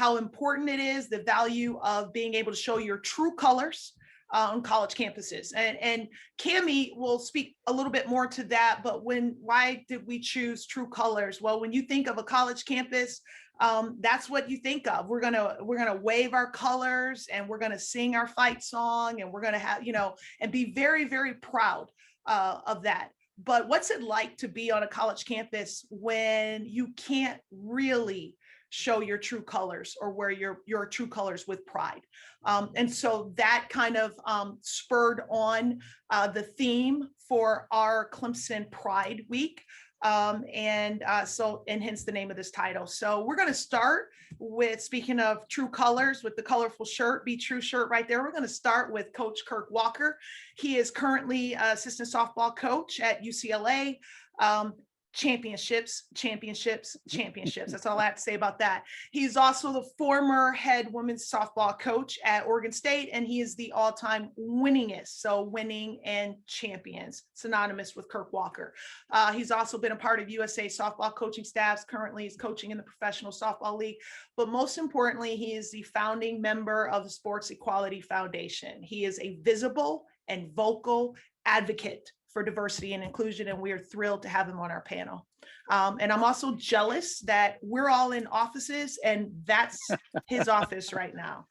how important it is, the value of being able to show your true colors on college campuses. And Cammy will speak a little bit more to that, but why did we choose true colors? Well, when you think of a college campus, that's what you think of. We're gonna wave our colors, and we're gonna sing our fight song, and we're gonna have, and be very, very proud of that. But what's it like to be on a college campus when you can't really show your true colors, or wear your true colors with pride? And so that kind of spurred on the theme for our Clemson Pride Week. And hence the name of this title. So we're going to start with, speaking of true colors, with the colorful shirt, Be True shirt right there. We're going to start with Coach Kirk Walker. He is currently assistant softball coach at UCLA. Championships. That's all I have to say about that. He's also the former head women's softball coach at Oregon State, and he is the all-time winningest. So winning and champions, synonymous with Kirk Walker. He's also been a part of USA softball coaching staffs. Currently, he's coaching in the Professional Softball League. But most importantly, he is the founding member of the Sports Equality Foundation. He is a visible and vocal advocate for diversity and inclusion, and we are thrilled to have him on our panel. And I'm also jealous that we're all in offices, and that's his office right now.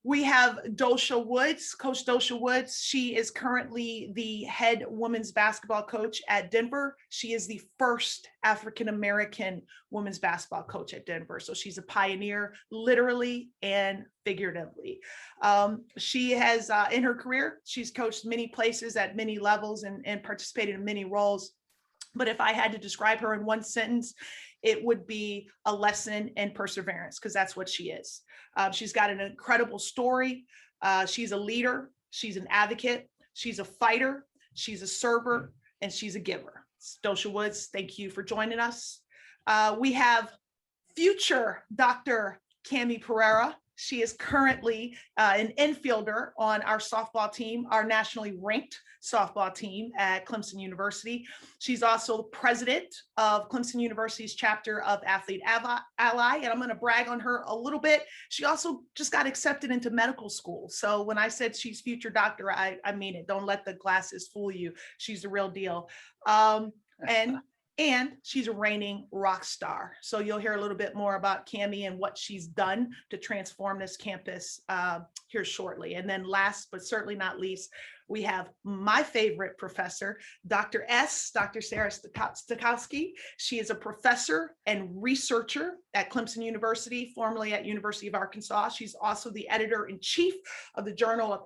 We have Doshia Woods, Coach Doshia Woods. She is currently the head women's basketball coach at Denver. She is the first African-American women's basketball coach at Denver. So she's a pioneer, literally and figuratively. She has, in her career, she's coached many places at many levels and participated in many roles. But if I had to describe her in one sentence, it would be a lesson in perseverance, because that's what she is. She's got an incredible story. She's a leader. She's an advocate. She's a fighter. She's a server, and she's a giver. Doshia Woods, thank you for joining us. We have future Dr. Cammy Pereira. She is currently an infielder on our softball team, our nationally ranked softball team at Clemson University. She's also president of Clemson University's chapter of Athlete Ally, and I'm going to brag on her a little bit. She also just got accepted into medical school. So when I said she's future doctor, I mean it. Don't let the glasses fool you. She's the real deal. And she's a reigning rock star. So you'll hear a little bit more about Cammy and what she's done to transform this campus here shortly. And then last, but certainly not least, we have my favorite professor, Dr. Sarah Stokowski. She is a professor and researcher at Clemson University, formerly at University of Arkansas. She's also the editor-in-chief of the Journal of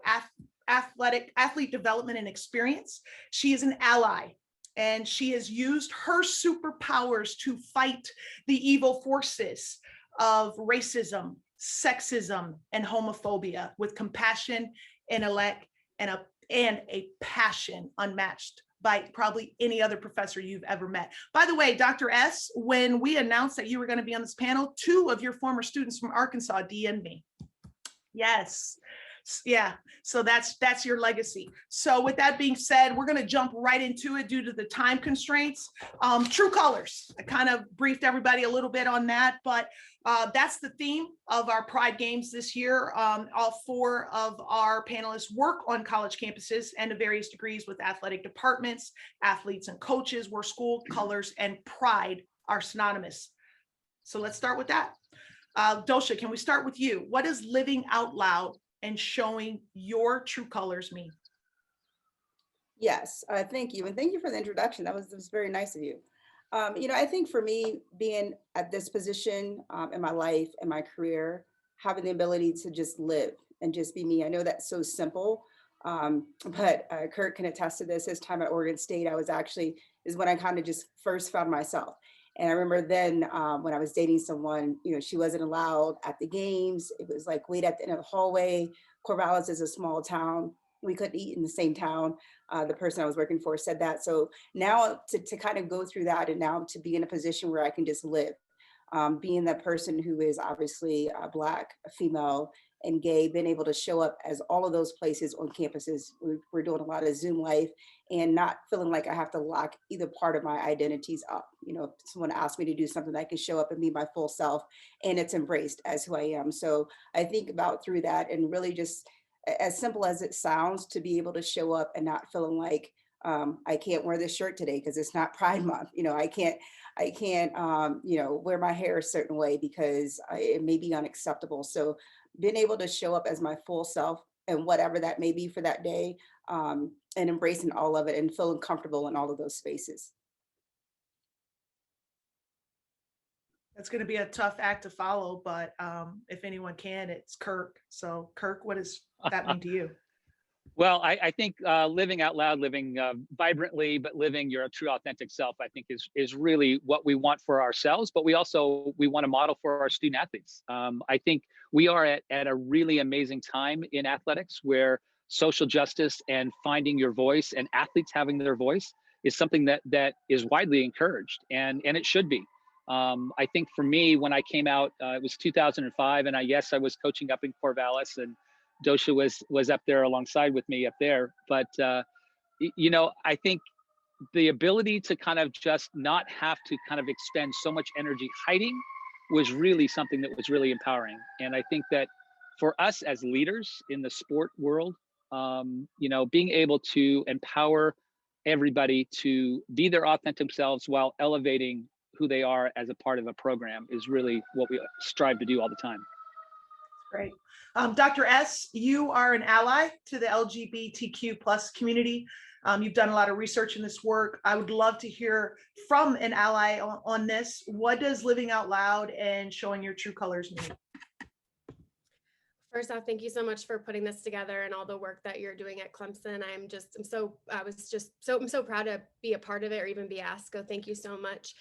Athlete Development and Experience. She is an ally, and she has used her superpowers to fight the evil forces of racism, sexism, and homophobia with compassion, intellect, and a passion unmatched by probably any other professor you've ever met. By the way, Dr. S, when we announced that you were going to be on this panel, 2 of your former students from Arkansas DM'd me. Yes. Yeah, so that's your legacy. So with that being said, we're going to jump right into it due to the time constraints. True colors. I kind of briefed everybody a little bit on that, but that's the theme of our Pride Games this year. All 4 of our panelists work on college campuses and to various degrees with athletic departments, athletes, and coaches, where school colors and pride are synonymous. So let's start with that. Doshia, can we start with you? What does living out loud and showing your true colors mean? Yes, thank you. And thank you for the introduction. That was very nice of you. I think for me, being at this position in my life and my career, having the ability to just live and just be me. I know that's so simple, but Kirk can attest to this. His time at Oregon State, is when I kind of just first found myself. And I remember then when I was dating someone, she wasn't allowed at the games. It was like wait at the end of the hallway. Corvallis is a small town. We couldn't eat in the same town. The person I was working for said that. So now to kind of go through that, and now to be in a position where I can just live, being that person who is obviously Black, female, and gay, being able to show up as all of those places on campuses. We're doing a lot of Zoom life and not feeling like I have to lock either part of my identities up. You know, if someone asks me to do something, I can show up and be my full self, and it's embraced as who I am. So I think about through that, and really just as simple as it sounds, to be able to show up and not feeling like I can't wear this shirt today because it's not Pride Month. You know, I can't, you know, wear my hair a certain way because it may be unacceptable. So being able to show up as my full self and whatever that may be for that day, and embracing all of it and feeling comfortable in all of those spaces. That's going to be a tough act to follow, but if anyone can, it's Kirk. So Kirk, what does that mean to you? Well, I think living out loud, living vibrantly, but living your true authentic self, I think is really what we want for ourselves, but we want to model for our student athletes. I think we are at a really amazing time in athletics where social justice and finding your voice and athletes having their voice is something that is widely encouraged, and it should be. I think for me, when I came out, it was 2005, and I was coaching up in Corvallis, and Doshia was up there alongside with me up there. But, you know, I think the ability to kind of just not have to kind of expend so much energy hiding was really something that was really empowering. And I think that for us as leaders in the sport world, you know, being able to empower everybody to be their authentic selves while elevating who they are as a part of a program is really what we strive to do all the time. Great. Dr. S, you are an ally to the LGBTQ plus community. You've done a lot of research in this work. I would love to hear from an ally on this. What does living out loud and showing your true colors mean? First off, thank you so much for putting this together and all the work that you're doing at Clemson. I'm so proud to be a part of it or even be asked. So thank you so much.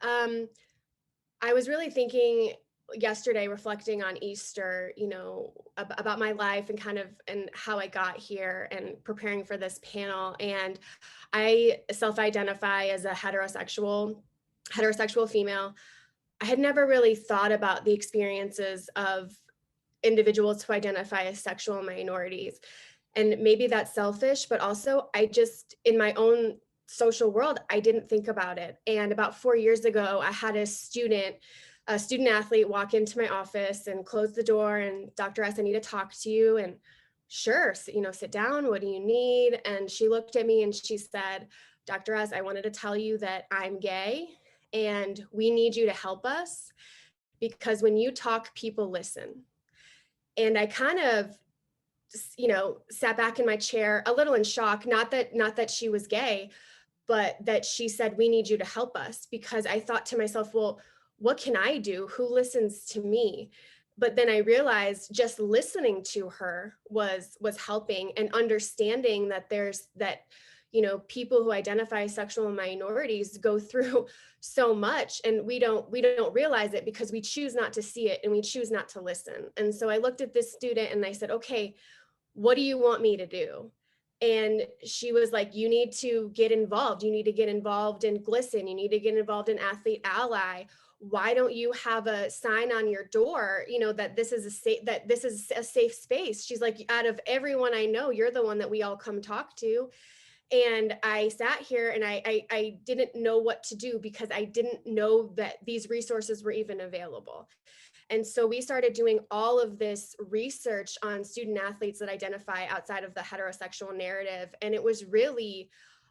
I was really thinking yesterday, reflecting on Easter, you know, about my life and how I got here and preparing for this panel. And I self-identify as a heterosexual female. I had never really thought about the experiences of individuals who identify as sexual minorities. And maybe that's selfish, but also in my own social world, I didn't think about it. And about 4 years ago, I had a student athlete walk into my office and close the door, and Dr. S, I need to talk to you. And sure, you know, sit down, what do you need? And she looked at me and she said, Dr. S, I wanted to tell you that I'm gay and we need you to help us because when you talk, people listen. And I kind of, you know, sat back in my chair a little in shock, not that she was gay, but that she said, we need you to help us, because I thought to myself, well, what can I do? Who listens to me? But then I realized just listening to her was helping, and understanding that you know, people who identify as sexual minorities go through so much, and we don't realize it because we choose not to see it and we choose not to listen. And so I looked at this student and I said, okay, what do you want me to do? And she was like, you need to get involved. You need to get involved in GLSEN. You need to get involved in Athlete Ally. Why don't you have a sign on your door, you know, that this is a safe space? She's like, out of everyone I know, you're the one that we all come talk to. And I sat here and I didn't know what to do because I didn't know that these resources were even available. And so we started doing all of this research on student athletes that identify outside of the heterosexual narrative. And it was really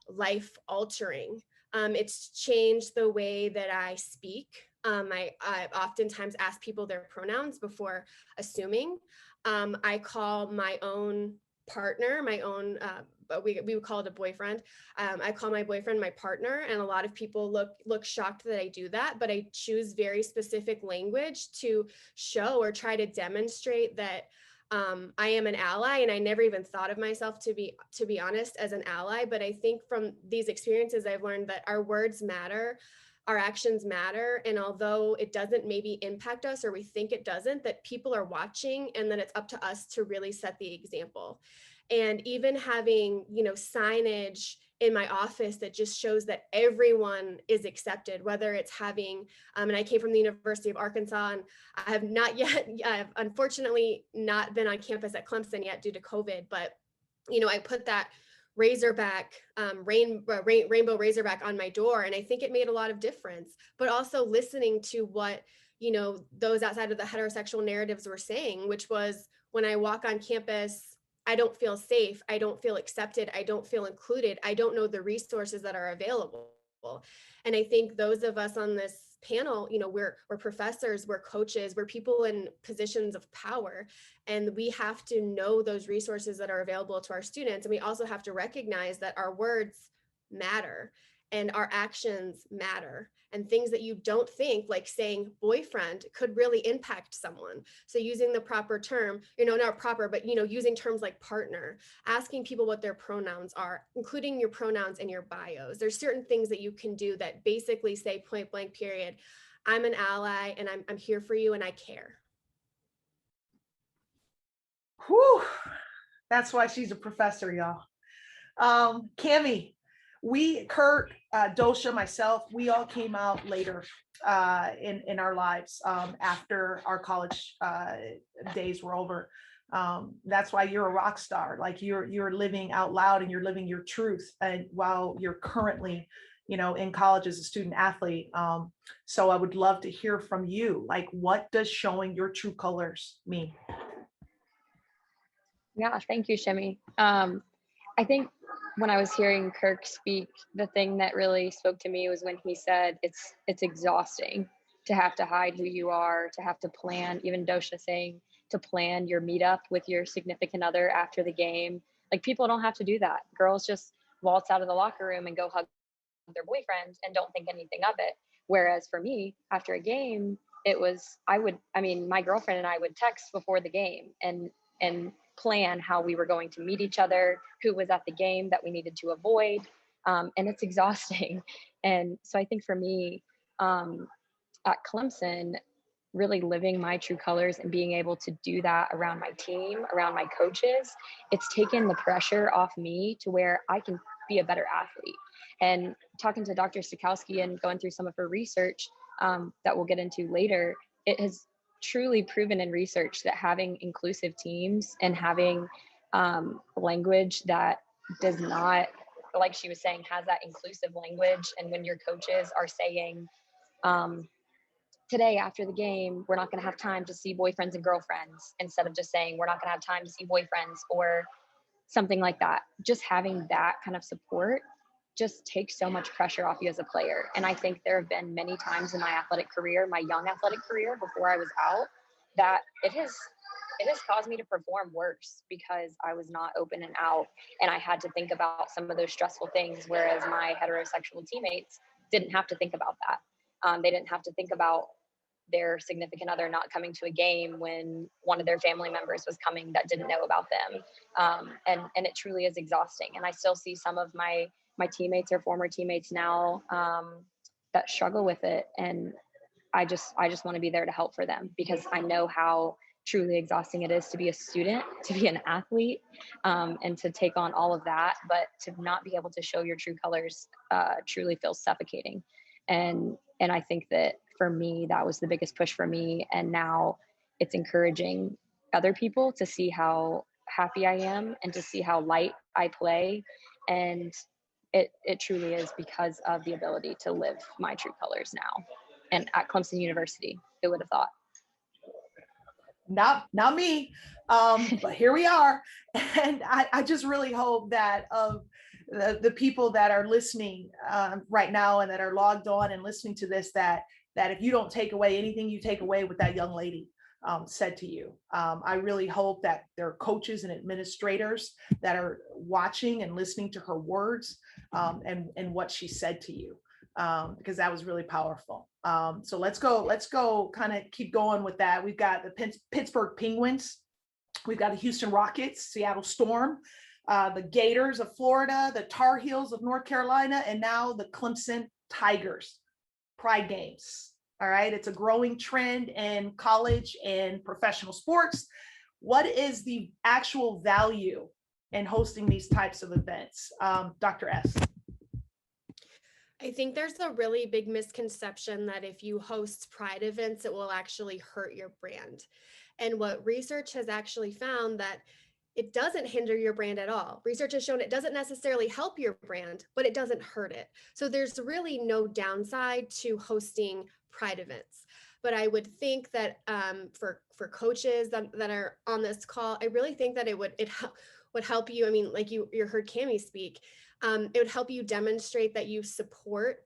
life altering. It's changed the way that I speak. I oftentimes ask people their pronouns before assuming. I call my own partner, we would call it a boyfriend. I call my boyfriend my partner, and a lot of people look shocked that I do that, but I choose very specific language to show or try to demonstrate that I am an ally. And I never even thought of myself, to be honest, as an ally. But I think from these experiences, I've learned that our words matter, our actions matter. And although it doesn't maybe impact us, or we think it doesn't, that people are watching, and that it's up to us to really set the example. And even having, you know, signage in my office that just shows that everyone is accepted, whether it's having, and I came from the University of Arkansas, and I have not yet, I've unfortunately not been on campus at Clemson yet due to COVID, but, you know, I put that Razorback, rainbow Razorback on my door. And I think it made a lot of difference, but also listening to what, you know, those outside of the heterosexual narratives were saying, which was, when I walk on campus, I don't feel safe. I don't feel accepted. I don't feel included. I don't know the resources that are available. And I think those of us on this panel, you know, we're professors, we're coaches, we're people in positions of power, and we have to know those resources that are available to our students. And we also have to recognize that our words matter and our actions matter, and things that you don't think, like saying boyfriend, could really impact someone. So using the proper term, you know, not proper, but, you know, using terms like partner, asking people what their pronouns are, including your pronouns in your bios. There's certain things that you can do that basically say point blank period, I'm an ally and I'm here for you and I care. Whew. That's why she's a professor, y'all. Cammy, Kirk, Doshia, myself, we all came out later in our lives after our college days were over. That's why you're a rock star. Like you're living out loud and you're living your truth. And while you're currently, you know, in college as a student athlete. So I would love to hear from you. Like, what does showing your true colors mean? Yeah, thank you, Shimmy. I think when I was hearing Kirk speak, the thing that really spoke to me was when he said it's exhausting to have to hide who you are, to have to plan, even Doshia saying to plan your meetup with your significant other after the game. Like, people don't have to do that. Girls just waltz out of the locker room and go hug their boyfriends and don't think anything of it. Whereas for me, after a game, it was, my girlfriend and I would text before the game and plan how we were going to meet each other, who was at the game that we needed to avoid. And it's exhausting. And so I think for me, at Clemson, really living my true colors and being able to do that around my team, around my coaches, it's taken the pressure off me to where I can be a better athlete. And talking to Dr. Stokowski and going through some of her research that we'll get into later, it has truly proven in research that having inclusive teams and having language that does not, like she was saying, has that inclusive language. And when your coaches are saying, today after the game, we're not going to have time to see boyfriends and girlfriends, instead of just saying we're not going to have time to see boyfriends or something like that. Just having that kind of support just takes so much pressure off you as a player. And I think there have been many times in my athletic career, my young athletic career before I was out, that it has caused me to perform worse because I was not open and out, and I had to think about some of those stressful things, whereas my heterosexual teammates didn't have to think about that. They didn't have to think about their significant other not coming to a game when one of their family members was coming that didn't know about them. And it truly is exhausting. And I still see some of my teammates or former teammates now that struggle with it. And I just want to be there to help for them, because I know how truly exhausting it is to be a student, to be an athlete, and to take on all of that, but to not be able to show your true colors truly feels suffocating. And I think that for me, that was the biggest push for me. And now it's encouraging other people to see how happy I am and to see how light I play. And it truly is because of the ability to live my true colors now. And at Clemson University, who would have thought? Not me, but here we are. And I just really hope that of the people that are listening right now and that are logged on and listening to this, that if you don't take away anything, you take away what that young lady said to you. I really hope that there are coaches and administrators that are watching and listening to her words and what she said to you, because that was really powerful. So let's go kind of keep going with that. We've got the Pittsburgh Penguins. We've got the Houston Rockets, Seattle Storm, the Gators of Florida, the Tar Heels of North Carolina, and now the Clemson Tigers. Pride games. All right. It's a growing trend in college and professional sports. What is the actual value in hosting these types of events? Dr. S. I think there's a really big misconception that if you host pride events, it will actually hurt your brand. And what research has actually found that it doesn't hinder your brand at all. Research has shown it doesn't necessarily help your brand, but it doesn't hurt it. So there's really no downside to hosting pride events. But I would think that for coaches that are on this call, I really think that it would help you. I mean, like you heard Cammy speak. It would help you demonstrate that you support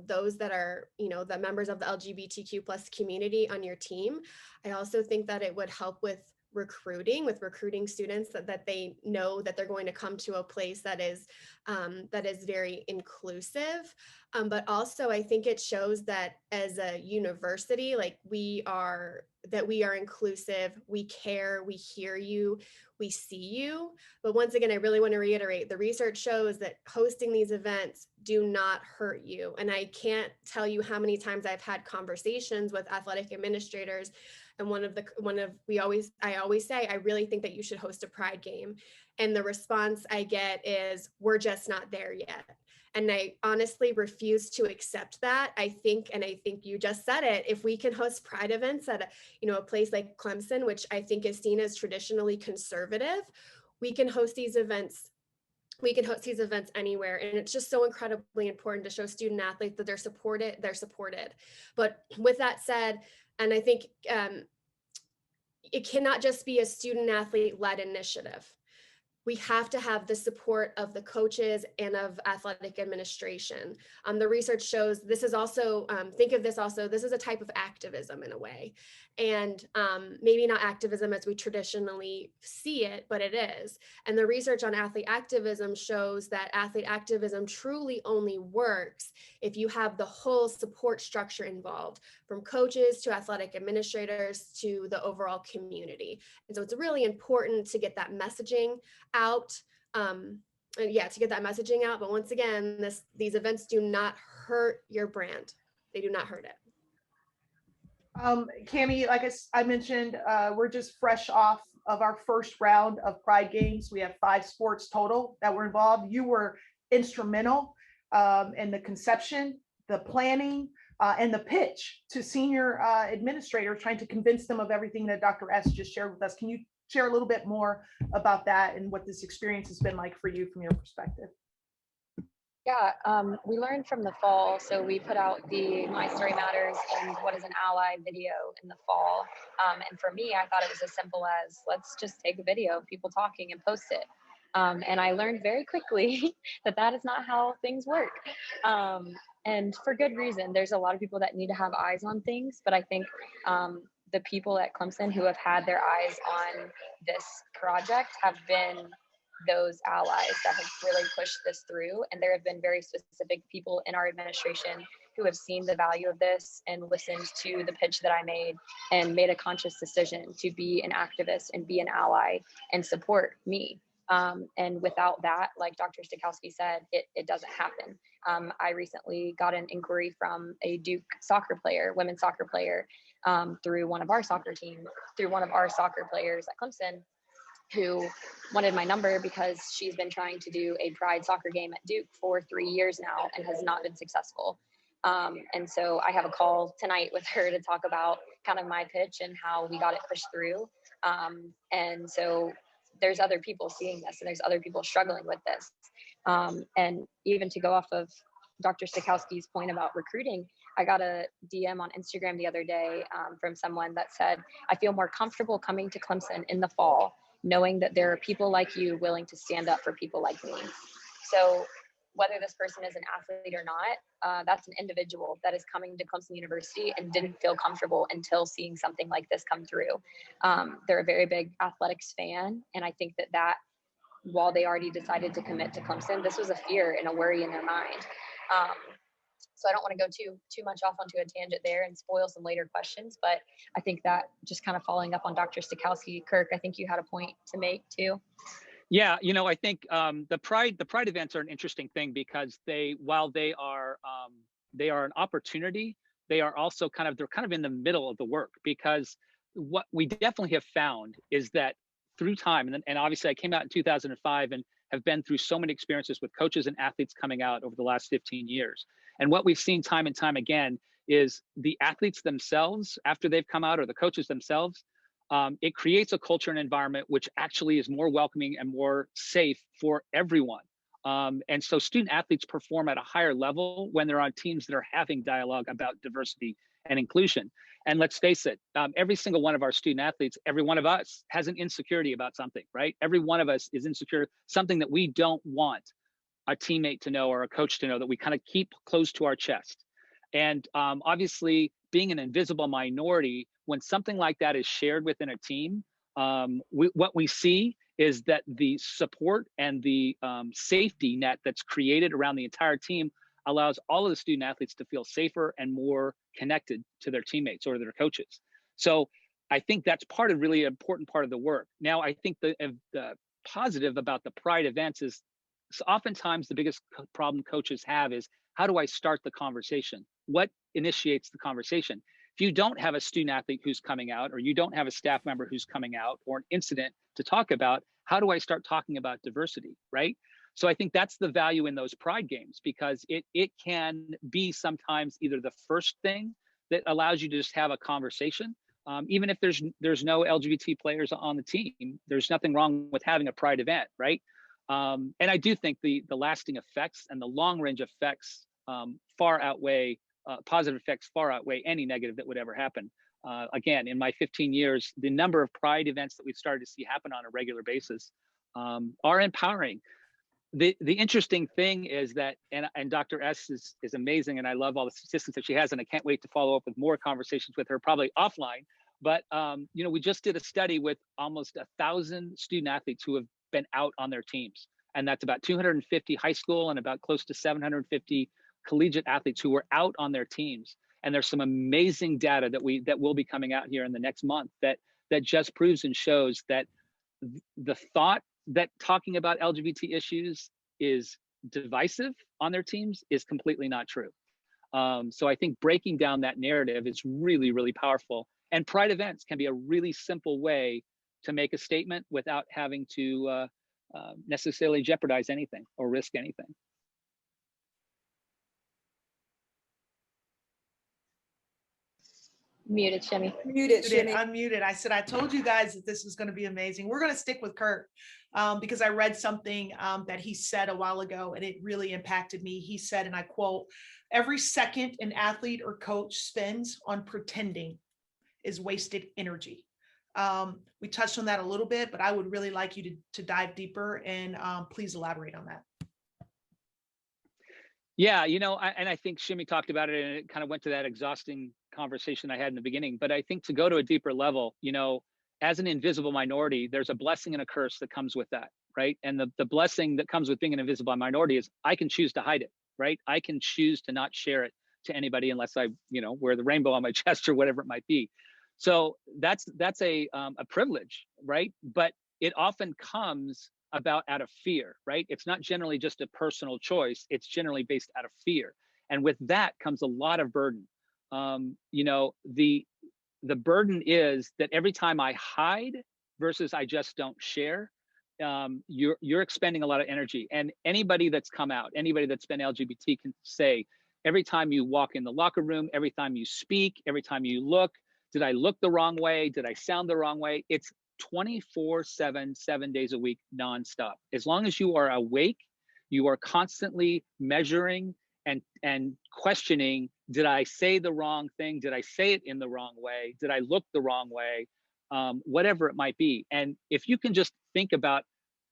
those that are, the members of the LGBTQ plus community on your team. I also think that it would help with recruiting students that they know that they're going to come to a place that is very inclusive. But also I think it shows that as a university, like we are inclusive, we care, we hear you, we see you. But once again, I really want to reiterate, the research shows that hosting these events do not hurt you. And I can't tell you how many times I've had conversations with athletic administrators. And I always say, I really think that you should host a pride game. And the response I get is, we're just not there yet. And I honestly refuse to accept that. I think you just said it, if we can host pride events at a place like Clemson, which I think is seen as traditionally conservative, we can host these events anywhere. And it's just so incredibly important to show student athletes that they're supported. But with that said, and I think it cannot just be a student athlete led initiative. We have to have the support of the coaches and of athletic administration. The research shows this is also, this is a type of activism in a way. And maybe not activism as we traditionally see it, but it is. And the research on athlete activism shows that athlete activism truly only works if you have the whole support structure involved, from coaches to athletic administrators to the overall community. And so it's really important to get that messaging out. To get that messaging out. But once again, these events do not hurt your brand. They do not hurt it. Cammy, like I mentioned, we're just fresh off of our first round of Pride Games. We have 5 sports total that were involved. You were instrumental in the conception, the planning, and the pitch to senior administrators, trying to convince them of everything that Dr. S just shared with us. Can you share a little bit more about that and what this experience has been like for you from your perspective? Yeah, we learned from the fall. So we put out the My Story Matters and What is an Ally video in the fall. And for me, I thought it was as simple as, let's just take a video of people talking and post it. And I learned very quickly that is not how things work. And for good reason. There's a lot of people that need to have eyes on things, but I think the people at Clemson who have had their eyes on this project have been those allies that have really pushed this through. And there have been very specific people in our administration who have seen the value of this and listened to the pitch that I made and made a conscious decision to be an activist and be an ally and support me. And without that, like Dr. Stokowski said, it doesn't happen. I recently got an inquiry from a Duke women's soccer player, through one of our soccer players at Clemson, who wanted my number because she's been trying to do a pride soccer game at Duke for 3 years now and has not been successful. And so I have a call tonight with her to talk about kind of my pitch and how we got it pushed through. And so there's other people seeing this and there's other people struggling with this. And even to go off of Dr. Stokowski's point about recruiting, I got a DM on Instagram the other day from someone that said, I feel more comfortable coming to Clemson in the fall, knowing that there are people like you willing to stand up for people like me. So whether this person is an athlete or not, that's an individual that is coming to Clemson University and didn't feel comfortable until seeing something like this come through. They're a very big athletics fan. And I think that while they already decided to commit to Clemson, this was a fear and a worry in their mind. So I don't want to go too much off onto a tangent there and spoil some later questions, but I think that just kind of following up on Dr. Stokowski, Kirk, I think you had a point to make too. Yeah, I think the pride events are an interesting thing because while they are an opportunity, they are also they're kind of in the middle of the work, because what we definitely have found is that through time, and obviously I came out in 2005 and have been through so many experiences with coaches and athletes coming out over the last 15 years. And what we've seen time and time again is the athletes themselves, after they've come out, or the coaches themselves, it creates a culture and environment which actually is more welcoming and more safe for everyone. And so student athletes perform at a higher level when they're on teams that are having dialogue about diversity and inclusion. And let's face it, every single one of our student athletes, every one of us has an insecurity about something, right? Every one of us is insecure, something that we don't want a teammate to know or a coach to know, that we kind of keep close to our chest. And obviously, being an invisible minority, when something like that is shared within a team, what we see is that the support and the safety net that's created around the entire team allows all of the student athletes to feel safer and more connected to their teammates or their coaches. So I think that's part of really important part of the work. Now, I think the positive about the Pride events is oftentimes the biggest problem coaches have is, how do I start the conversation? What initiates the conversation? If you don't have a student athlete who's coming out, or you don't have a staff member who's coming out, or an incident to talk about, how do I start talking about diversity, right? So I think that's the value in those Pride games, because it can be sometimes either the first thing that allows you to just have a conversation. Even if there's no LGBT players on the team, there's nothing wrong with having a Pride event, right? And I do think the lasting effects and the long range effects far outweigh positive effects far outweigh any negative that would ever happen. Again, in my 15 years, the number of Pride events that we've started to see happen on a regular basis are empowering. The interesting thing is that, and Dr. S is amazing, and I love all the statistics that she has, and I can't wait to follow up with more conversations with her, probably offline. But we just did a study with almost 1,000 student athletes who have been out on their teams, and that's about 250 high school and about close to 750 collegiate athletes who were out on their teams. And there's some amazing data that will be coming out here in the next month that just proves and shows that the thought that talking about LGBT issues is divisive on their teams is completely not true. So I think breaking down that narrative is really, really powerful. And Pride events can be a really simple way to make a statement without having to necessarily jeopardize anything or risk anything. Muted, Shimmy. Muted, Shimmy. Unmuted. I said, I told you guys that this was going to be amazing. We're going to stick with Kirk because I read something that he said a while ago, and it really impacted me. He said, and I quote, "Every second an athlete or coach spends on pretending is wasted energy." We touched on that a little bit, but I would really like you to dive deeper and please elaborate on that. Yeah, and I think Shimmy talked about it, and it kind of went to that exhausting conversation I had in the beginning. But I think to go to a deeper level, as an invisible minority, there's a blessing and a curse that comes with that, right? And the blessing that comes with being an invisible minority is I can choose to hide it, right? I can choose to not share it to anybody unless I, wear the rainbow on my chest or whatever it might be. So that's a privilege, right? But it often comes about out of fear, right? It's not generally just a personal choice. It's generally based out of fear. And with that comes a lot of burden. The burden is that every time I hide versus I just don't share, you're expending a lot of energy. And anybody that's come out, anybody that's been LGBT can say, every time you walk in the locker room, every time you speak, every time you look, did I look the wrong way? Did I sound the wrong way? It's 24/7, 7 days a week, nonstop. As long as you are awake, you are constantly measuring and questioning, did I say the wrong thing? Did I say it in the wrong way? Did I look the wrong way? Whatever it might be. And if you can just think about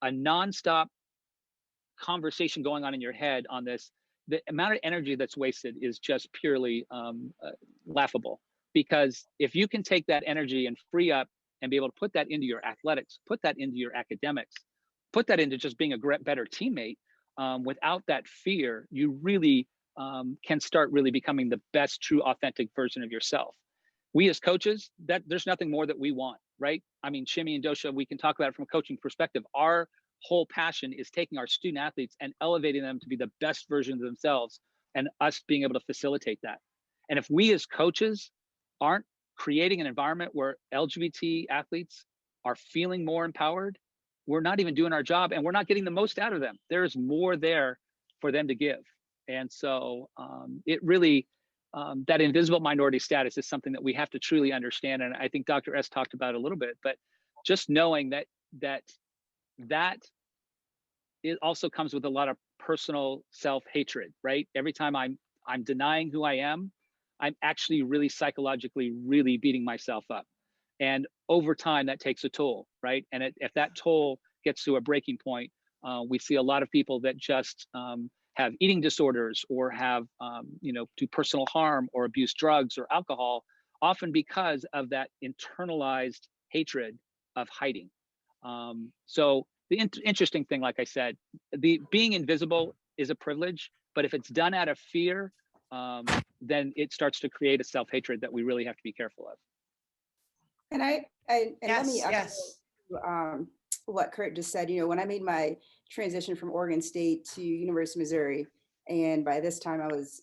a nonstop conversation going on in your head on this, the amount of energy that's wasted is just purely laughable. Because if you can take that energy and free up and be able to put that into your athletics, put that into your academics, put that into just being a better teammate, without that fear, you really can start really becoming the best, true, authentic version of yourself. We as coaches, there's nothing more that we want, right? I mean, Shimmy and Doshia, we can talk about it from a coaching perspective. Our whole passion is taking our student athletes and elevating them to be the best version of themselves, and us being able to facilitate that. And if we as coaches aren't creating an environment where LGBT athletes are feeling more empowered, we're not even doing our job and we're not getting the most out of them. There's more there for them to give. And so it really, that invisible minority status is something that we have to truly understand. And I think Dr. S talked about it a little bit, but just knowing that it also comes with a lot of personal self-hatred, right? Every time I'm denying who I am, I'm actually really psychologically really beating myself up. And over time, that takes a toll, right? And if that toll gets to a breaking point, we see a lot of people that just have eating disorders or have, do personal harm or abuse drugs or alcohol, often because of that internalized hatred of hiding. So the interesting thing, like I said, being invisible is a privilege, but if it's done out of fear, then it starts to create a self-hatred that we really have to be careful of. And let me yes. what Kurt just said. When I made my transition from Oregon State to University of Missouri, and by this time I was,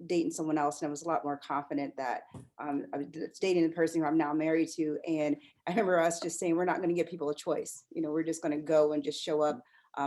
dating someone else, and I was a lot more confident that I was dating the person who I'm now married to. And I remember us just saying, we're not going to give people a choice. We're just going to go and just show up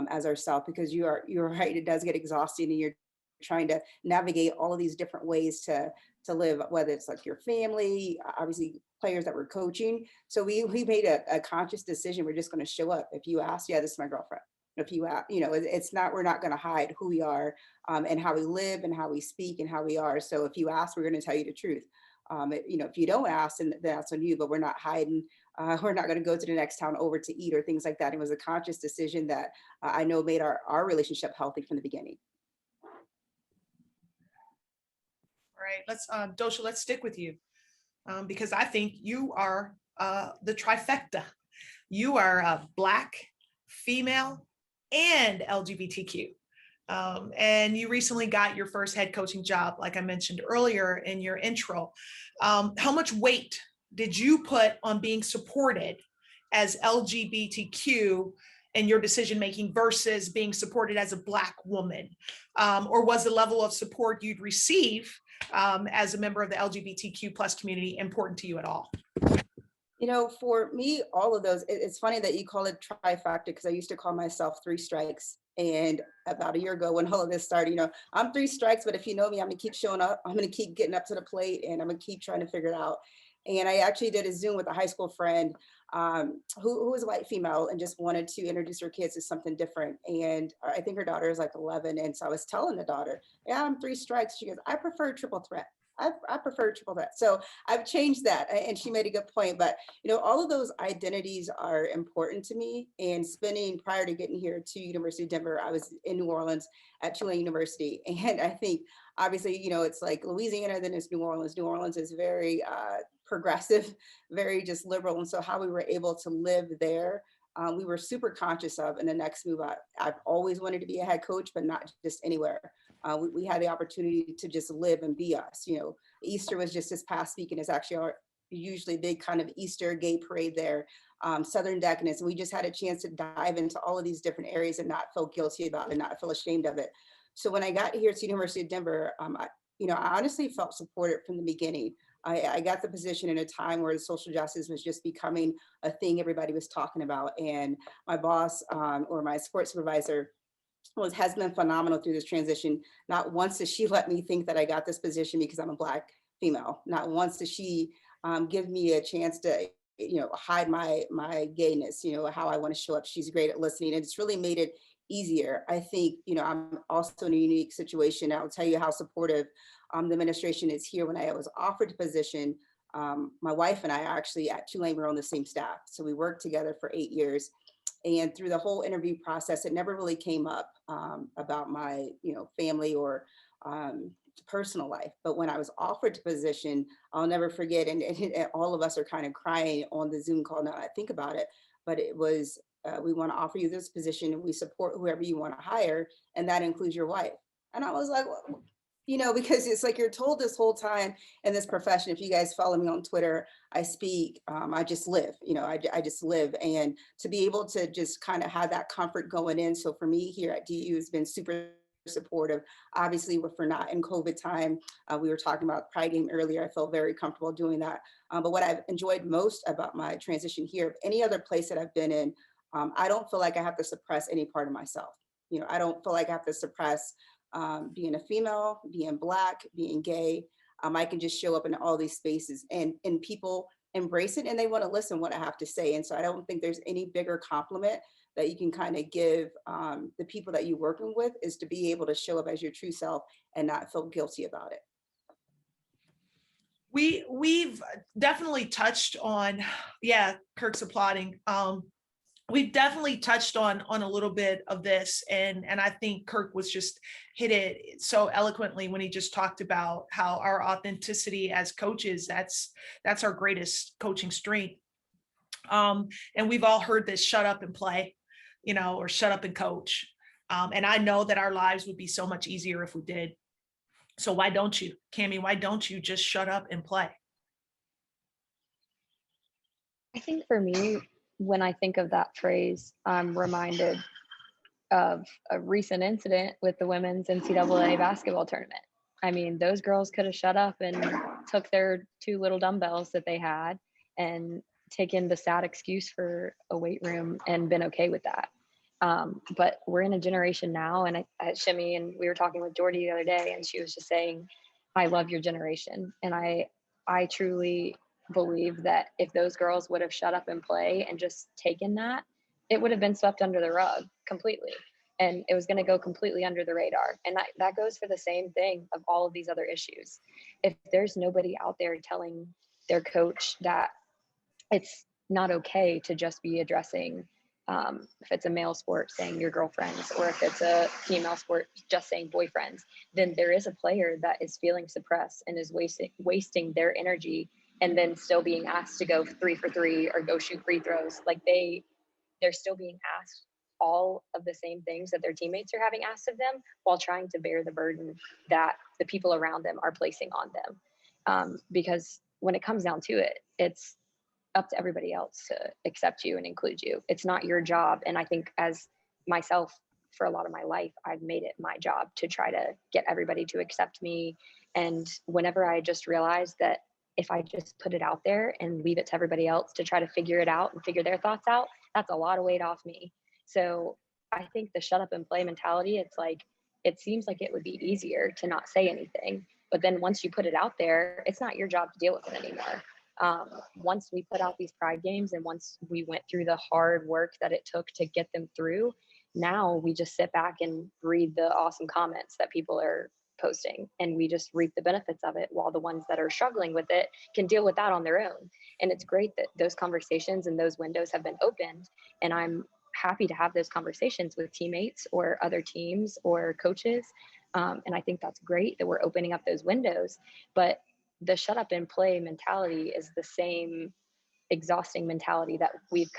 as ourselves, because you're right. It does get exhausting, and you're trying to navigate all of these different ways to live, whether it's like your family, obviously players that we're coaching. So we made a conscious decision. We're just going to show up. If you ask, yeah, this is my girlfriend. If you ask, it's not, we're not going to hide who we are and how we live and how we speak and how we are. So if you ask, we're going to tell you the truth. If you don't ask, then that's on you, but we're not hiding. We're not going to go to the next town over to eat or things like that. It was a conscious decision that I know made our relationship healthy from the beginning. All right, let's Doshia, let's stick with you because I think you are the trifecta. You are Black, female, and LGBTQ. And you recently got your first head coaching job, like I mentioned earlier in your intro. How much weight did you put on being supported as LGBTQ in your decision-making versus being supported as a Black woman? Or was the level of support you'd receive as a member of the LGBTQ plus community important to you at all? For me, all of those, it's funny that you call it trifecta, because I used to call myself 3 strikes. And about a year ago when all of this started, I'm 3 strikes, but if you know me, I'm gonna keep showing up. I'm gonna keep getting up to the plate, and I'm gonna keep trying to figure it out. And I actually did a Zoom with a high school friend who was a white female and just wanted to introduce her kids to something different. And I think her daughter is like 11. And so I was telling the daughter, yeah, I'm 3 strikes. She goes, I prefer triple threat. I prefer triple threat. So I've changed that. And she made a good point. But, all of those identities are important to me. And spending prior to getting here to University of Denver, I was in New Orleans at Tulane University. And I think, obviously, it's like Louisiana, then it's New Orleans. New Orleans is very progressive, very just liberal. And so how we were able to live there, we were super conscious of. And the next move, I've always wanted to be a head coach, but not just anywhere. We had the opportunity to just live and be us. Easter was just this past week, and it's actually our usually big kind of Easter gay parade there, Southern Decadence. And we just had a chance to dive into all of these different areas and not feel guilty about it, not feel ashamed of it. So when I got here to University of Denver, I honestly felt supported from the beginning. I got the position in a time where social justice was just becoming a thing everybody was talking about. And my boss or my sports supervisor has been phenomenal through this transition. Not once does she let me think that I got this position because I'm a Black female. Not once does she give me a chance to hide my gayness, how I want to show up. She's great at listening, and it's really made it easier. I think, I'm also in a unique situation. I'll tell you how supportive the administration is here. When I was offered the position, my wife and I are actually at Tulane, we're on the same staff. So we worked together for 8 years. And through the whole interview process, it never really came up about my, family or personal life. But when I was offered the position, I'll never forget, and all of us are kind of crying on the Zoom call now I think about it, but it was, we want to offer you this position and we support whoever you want to hire, and that includes your wife. And I was like, well, because it's like you're told this whole time in this profession. If you guys follow me on Twitter, I speak, I just live, I just live. And to be able to just kind of have that comfort going in. So for me here at DU has been super supportive. Obviously, if we're not in COVID time, we were talking about Pride Game earlier. I felt very comfortable doing that. But what I've enjoyed most about my transition here, any other place that I've been in, I don't feel like I have to suppress any part of myself. I don't feel like I have to suppress being a female, being Black, being gay. I can just show up in all these spaces, and people embrace it, and they want to listen what I have to say. And so I don't think there's any bigger compliment that you can kind of give the people that you're working with, is to be able to show up as your true self and not feel guilty about it. We've definitely touched on, yeah, Kirk's applauding. We've definitely touched on a little bit of this, and I think Kirk was just hit it so eloquently when he just talked about how our authenticity as coaches, that's our greatest coaching strength. And we've all heard this: shut up and play, or shut up and coach. And I know that our lives would be so much easier if we did. So why don't you, Cammy? Why don't you just shut up and play? I think for me, when I think of that phrase, I'm reminded of a recent incident with the women's NCAA basketball tournament. I mean, those girls could have shut up and took their 2 little dumbbells that they had and taken the sad excuse for a weight room and been okay with that. But we're in a generation now, and Shimmy, and we were talking with Jordy the other day, and she was just saying, I love your generation. And I truly believe that if those girls would have shut up and play and just taken that, it would have been swept under the rug completely. And it was going to go completely under the radar. And that goes for the same thing of all of these other issues. If there's nobody out there telling their coach that it's not okay to just be addressing, if it's a male sport, saying your girlfriends, or if it's a female sport, just saying boyfriends, then there is a player that is feeling suppressed and is wasting their energy, and then still being asked to go 3 for 3 or go shoot free throws. Like they're still being asked all of the same things that their teammates are having asked of them, while trying to bear the burden that the people around them are placing on them. Because when it comes down to it, it's up to everybody else to accept you and include you. It's not your job. And I think, as myself, for a lot of my life, I've made it my job to try to get everybody to accept me. And whenever I just realized that if I just put it out there and leave it to everybody else to try to figure it out and figure their thoughts out, that's a lot of weight off me. So I think the shut up and play mentality, it's like, it seems like it would be easier to not say anything. But then once you put it out there, it's not your job to deal with it anymore. Once we put out these pride games, and once we went through the hard work that it took to get them through, now we just sit back and read the awesome comments that people are posting, and we just reap the benefits of it, while the ones that are struggling with it can deal with that on their own. And it's great that those conversations and those windows have been opened, and I'm happy to have those conversations with teammates or other teams or coaches. And I think that's great that we're opening up those windows. But the shut up and play mentality is the same exhausting mentality that we've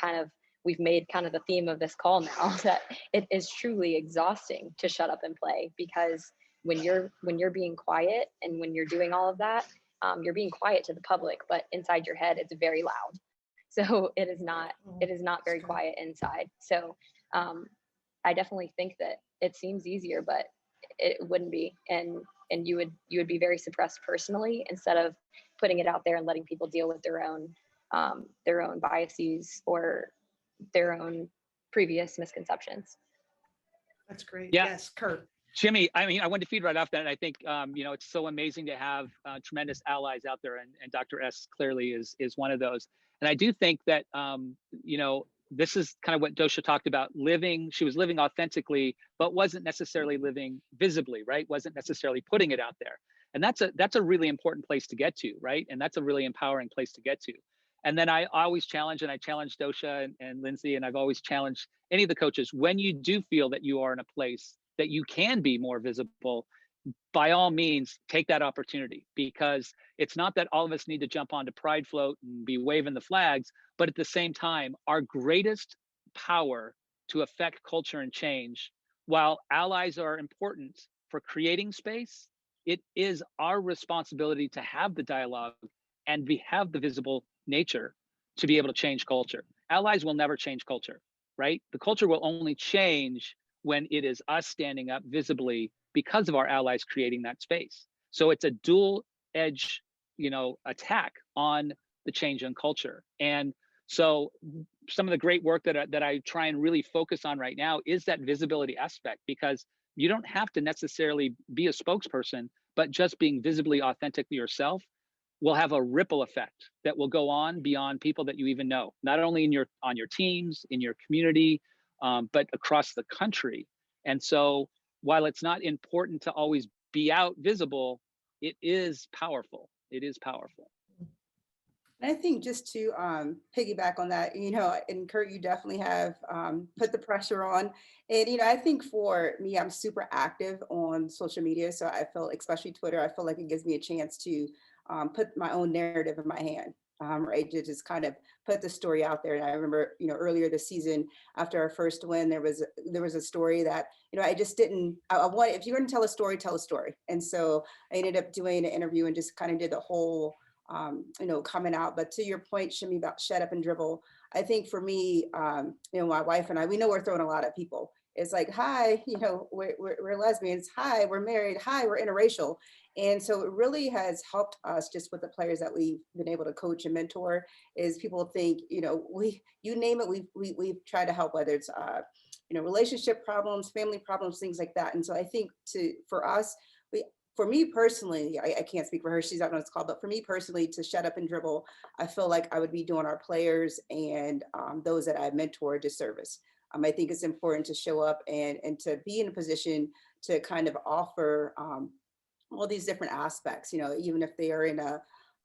made kind of the theme of this call now, that it is truly exhausting to shut up and play, because when you're being quiet and when you're doing all of that, you're being quiet to the public, but inside your head, it's very loud. So it is not very quiet inside. So I definitely think that it seems easier, but it wouldn't be. And you would be very suppressed personally, instead of putting it out there and letting people deal with their own biases or their own previous misconceptions. That's great. Yeah. Yes, Kirk. Shimmy, I mean, I wanted to feed right off that. And I think, it's so amazing to have tremendous allies out there. And Dr. S clearly is one of those. And I do think that, this is kind of what Doshia talked about, she was living authentically, but wasn't necessarily living visibly, right? Wasn't necessarily putting it out there. And that's a really important place to get to, right? And that's a really empowering place to get to. And then I always challenge Doshia and Lindsay, and I've always challenged any of the coaches, when you do feel that you are in a place that you can be more visible, by all means, take that opportunity, because it's not that all of us need to jump onto Pride Float and be waving the flags, but at the same time, our greatest power to affect culture and change, while allies are important for creating space, it is our responsibility to have the dialogue and have the visible nature to be able to change culture. Allies will never change culture, right? The culture will only change when it is us standing up visibly because of our allies creating that space. So it's a dual edge, attack on the change in culture. And so some of the great work that I try and really focus on right now is that visibility aspect, because you don't have to necessarily be a spokesperson, but just being visibly authentically yourself will have a ripple effect that will go on beyond people that you even know, not only on your teams, in your community, but across the country. And so while it's not important to always be out visible, it is powerful. It is powerful. And I think just to piggyback on that, and Kurt, you definitely have put the pressure on. And, I think for me, I'm super active on social media. So I feel, especially Twitter, I feel like it gives me a chance to put my own narrative in my hand, right? To just kind of put the story out there. And I remember, earlier this season, after our first win, there was a story that, I just didn't, I wanted, if you're going to tell a story, tell a story. And so I ended up doing an interview and just kind of did the whole, coming out. But to your point, Shimmy, about shut up and dribble, I think for me, my wife and I, we know we're throwing a lot at people. It's like, hi, we're lesbians. Hi, we're married. Hi, we're interracial. And so it really has helped us just with the players that we've been able to coach and mentor, is people think, you name it, we've tried to help, whether it's, relationship problems, family problems, things like that. And so I think for us, for me personally, I can't speak for her, she's not on this call, but for me personally, to shut up and dribble, I feel like I would be doing our players and those that I mentor a disservice. I think it's important to show up and to be in a position to kind of offer all these different aspects, even if they are in a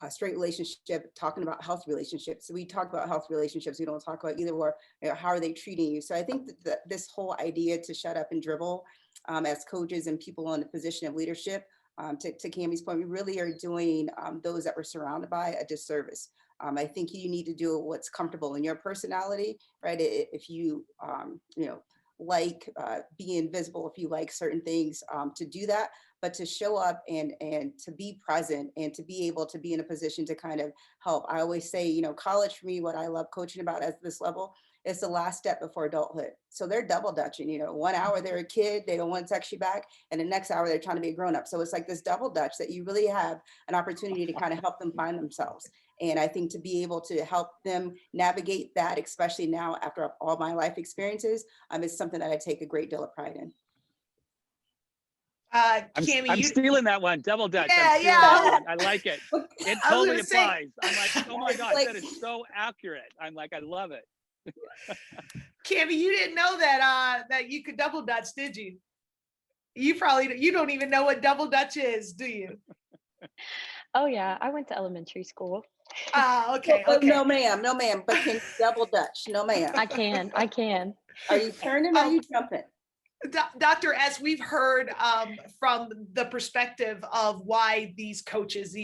straight relationship, talking about healthy relationships. So we talk about healthy relationships, we don't talk about either or, how are they treating you? So I think that this whole idea to shut up and dribble as coaches and people in a position of leadership, to Cammy's point, we really are doing those that we're surrounded by a disservice. I think you need to do what's comfortable in your personality, right? If you, like being visible, if you like certain things, to do that, but to show up and to be present and to be able to be in a position to kind of help. I always say, college for me, what I love coaching about at this level, is the last step before adulthood. So they're double dutching, 1 hour they're a kid, they don't want to text you back, and the next hour they're trying to be a grown up. So it's like this double dutch that you really have an opportunity to kind of help them find themselves. And I think to be able to help them navigate that, especially now after all my life experiences, is something that I take a great deal of pride in. Cammy, I'm stealing that one, double dutch. Yeah, That one. I like it. It I was totally gonna say- applies. I'm like, oh my gosh, that is so accurate. I'm like, I love it. Cammy, you didn't know that you could double dutch, did you? You don't even know what double dutch is, do you? Oh yeah, I went to elementary school. Okay. No ma'am, but can you double dutch? No ma'am. I can. Are you turning or are you jumping? Dr. S, we've heard from the perspective of why these coaches,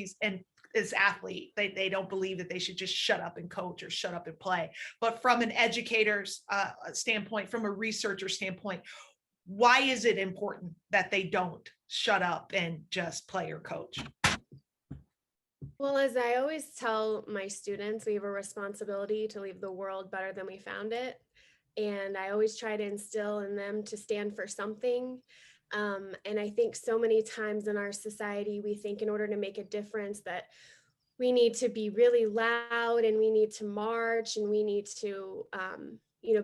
this athlete, they don't believe that they should just shut up and coach or shut up and play. But from an educator's standpoint, from a researcher standpoint, why is it important that they don't shut up and just play or coach? Well, as I always tell my students, we have a responsibility to leave the world better than we found it. And I always try to instill in them to stand for something. And I think so many times in our society, we think in order to make a difference that we need to be really loud and we need to march and we need to,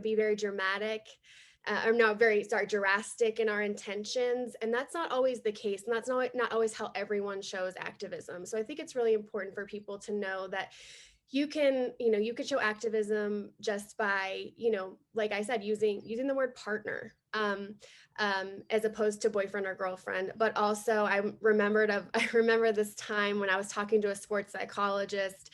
be very dramatic. Drastic in our intentions. And that's not always the case. And that's not always how everyone shows activism. So I think it's really important for people to know that you can show activism just by, like I said, using the word partner, as opposed to boyfriend or girlfriend. But also I remember this time when I was talking to a sports psychologist,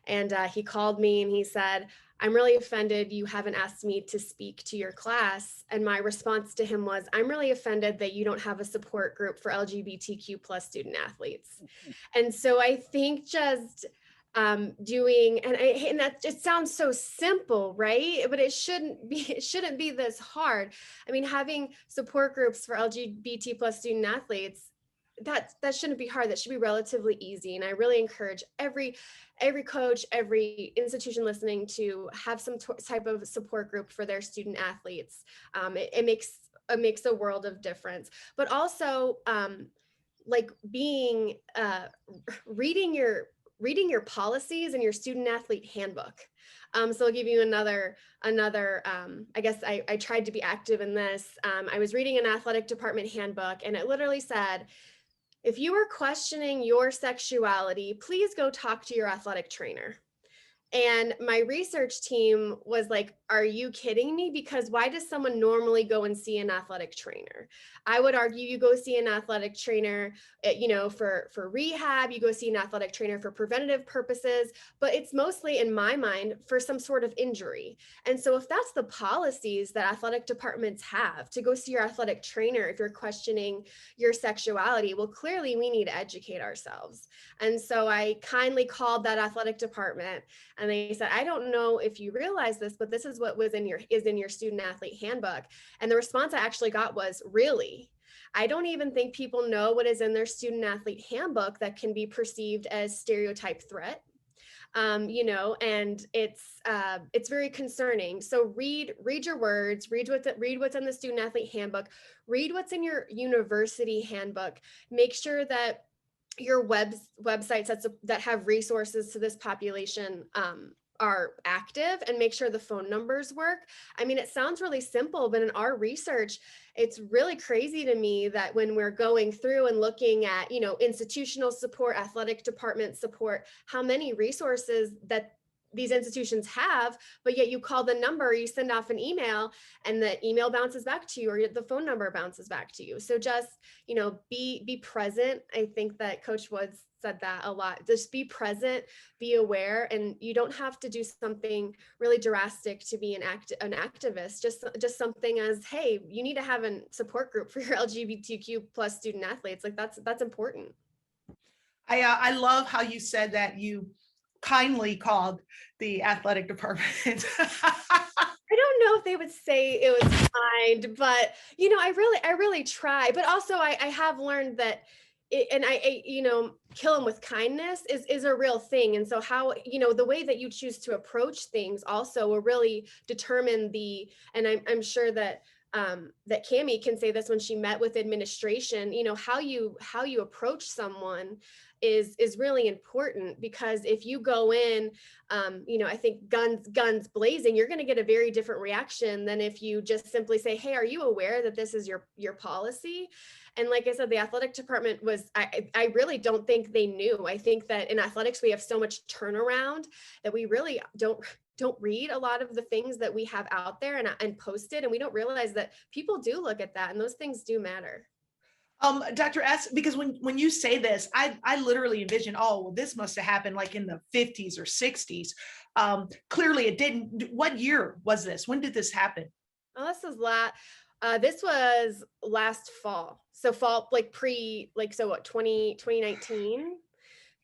and he called me and he said, "I'm really offended you haven't asked me to speak to your class." And my response to him was, "I'm really offended that you don't have a support group for LGBTQ plus student athletes." And so I think just and that it sounds so simple, right? But it shouldn't be this hard. I mean, having support groups for LGBT plus student athletes, that shouldn't be hard. That should be relatively easy. And I really encourage every coach, every institution listening to have some type of support group for their student athletes. It makes a world of difference. But also, like reading reading your policies and your student athlete handbook. So I'll give you another, I guess I tried to be active in this. I was reading an athletic department handbook, and it literally said, if you are questioning your sexuality, please go talk to your athletic trainer. And my research team was like, are you kidding me? Because why does someone normally go and see an athletic trainer? I would argue you go see an athletic trainer, for rehab, you go see an athletic trainer for preventative purposes, but it's mostly, in my mind, for some sort of injury. And so if that's the policies that athletic departments have, to go see your athletic trainer if you're questioning your sexuality, well, clearly we need to educate ourselves. And so I kindly called that athletic department, and they said, I don't know if you realize this, but this is what is in your student athlete handbook. And the response I actually got was, really? I don't even think people know what is in their student athlete handbook that can be perceived as stereotype threat. And it's very concerning. So read your words, read what's in the student athlete handbook, read what's in your university handbook. Make sure that your websites that have resources to this population are active, and make sure the phone numbers work. I mean, it sounds really simple, but in our research, it's really crazy to me that when we're going through and looking at, institutional support, athletic department support, how many resources that these institutions have, but yet you call the number, you send off an email, and the email bounces back to you, or the phone number bounces back to you. So just, be present. I think that Coach Woods said that a lot. Just be present, be aware, and you don't have to do something really drastic to be an activist. Just something as, hey, you need to have a support group for your LGBTQ plus student athletes. Like that's important. I love how you said that you kindly called the athletic department. I don't know if they would say it was kind, but I really try. But also I have learned that kill them with kindness is a real thing. And so how, the way that you choose to approach things also will really determine and I'm sure that that Cammy can say this when she met with administration, how you approach someone is really important, because if you go in, I think guns blazing, you're going to get a very different reaction than if you just simply say, hey, are you aware that this is your policy? And like I said, the athletic department I really don't think they knew. I think that in athletics, we have so much turnaround that we really don't read a lot of the things that we have out there and posted, and we don't realize that people do look at that, and those things do matter. Dr. S, because when you say this, I literally envision, oh, well, this must have happened like in the 50s or 60s. Clearly it didn't. What year was this? When did this happen? Oh, this was last fall. So fall, like 2019.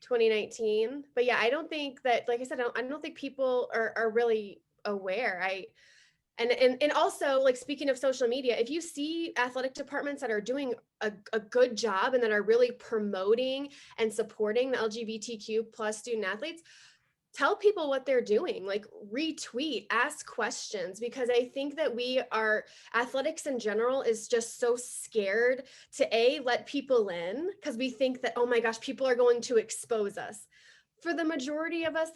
2019. But yeah, I don't think that, like I said, I don't think people are really aware. And also, like, speaking of social media, if you see athletic departments that are doing a good job and that are really promoting and supporting the LGBTQ plus student athletes, tell people what they're doing, like retweet, ask questions, because I think that athletics in general is just so scared to let people in, because we think that, oh my gosh, people are going to expose us. For the majority of us,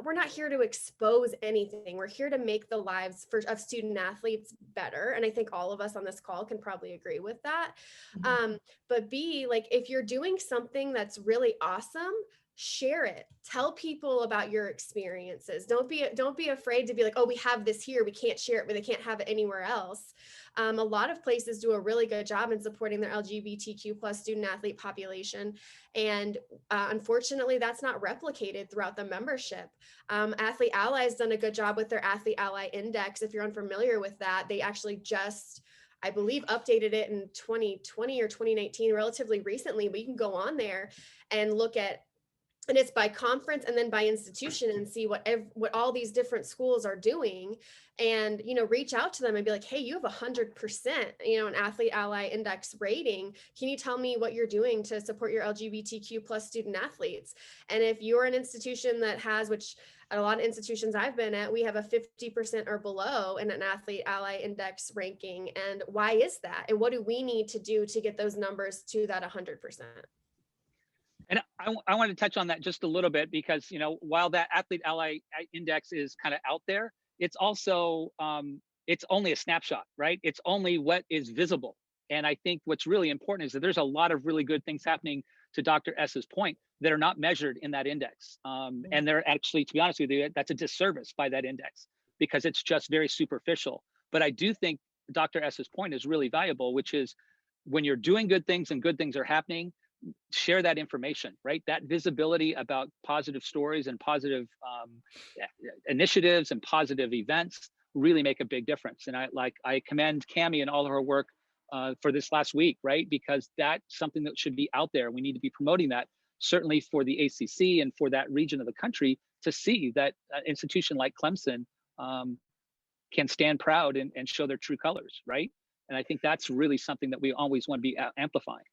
we're not here to expose anything. We're here to make the lives of student athletes better. And I think all of us on this call can probably agree with that. Mm-hmm. But if you're doing something that's really awesome, share it. Tell people about your experiences. Don't be afraid to be like, oh, we have this here, we can't share it, but they can't have it anywhere else. A lot of places do a really good job in supporting their LGBTQ plus student athlete population. And unfortunately, that's not replicated throughout the membership. Athlete Ally has done a good job with their Athlete Ally Index. If you're unfamiliar with that, they actually just, I believe, updated it in 2020 or 2019, relatively recently, but you can go on there and look at, and it's by conference and then by institution, and see what all these different schools are doing, and reach out to them and be like, hey, you have 100% an Athlete Ally Index rating. Can you tell me what you're doing to support your LGBTQ plus student athletes? And if you're an institution that has, which at a lot of institutions I've been at, we have a 50% or below in an Athlete Ally Index ranking, and why is that? And what do we need to do to get those numbers to that 100%? And I want to touch on that just a little bit because, while that Athlete Ally Index is kind of out there, it's also, it's only a snapshot, right? It's only what is visible. And I think what's really important is that there's a lot of really good things happening, to Dr. S's point, that are not measured in that index. And they're actually, to be honest with you, that's a disservice by that index because it's just very superficial. But I do think Dr. S's point is really valuable, which is when you're doing good things and good things are happening, share that information, right? That visibility about positive stories and positive initiatives and positive events really make a big difference. And I commend Cammy and all of her work for this last week, right? Because that's something that should be out there. We need to be promoting that, certainly for the ACC and for that region of the country, to see that an institution like Clemson can stand proud and show their true colors, right? And I think that's really something that we always want to be amplifying.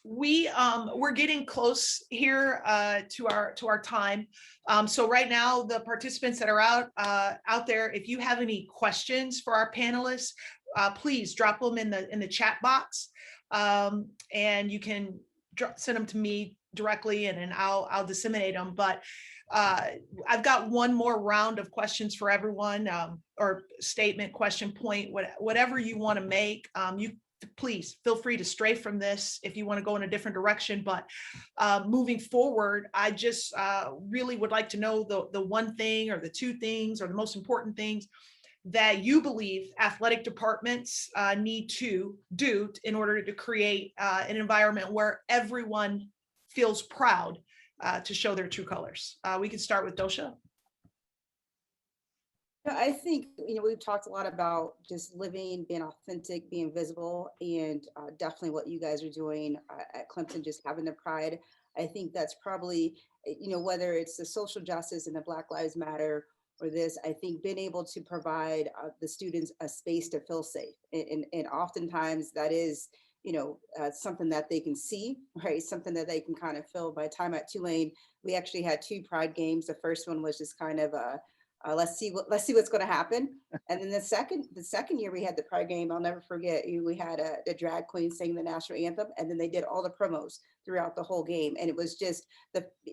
We're getting close here to our time. So right now, the participants that are out there, if you have any questions for our panelists, please drop them in the chat box, and you can send them to me directly, and then I'll disseminate them. But I've got one more round of questions for everyone, or statement, question, point, whatever you want to make. You please feel free to stray from this if you want to go in a different direction. But moving forward, I just really would like to know the one thing or the two things or the most important things that you believe athletic departments need to do in order to create an environment where everyone feels proud to show their true colors. We can start with Doshia. I think, we've talked a lot about just living, being authentic, being visible, and definitely what you guys are doing at Clemson, just having the pride. I think that's probably, whether it's the social justice and the Black Lives Matter or this, I think being able to provide the students a space to feel safe. And oftentimes that is, something that they can see, right? Something that they can kind of feel. By the time at Tulane, we actually had 2 pride games. The first one was just kind of let's see what's going to happen. And then the second year we had the pride game. I'll never forget. We had the drag queen sing the national anthem, and then they did all the promos throughout the whole game. And it was just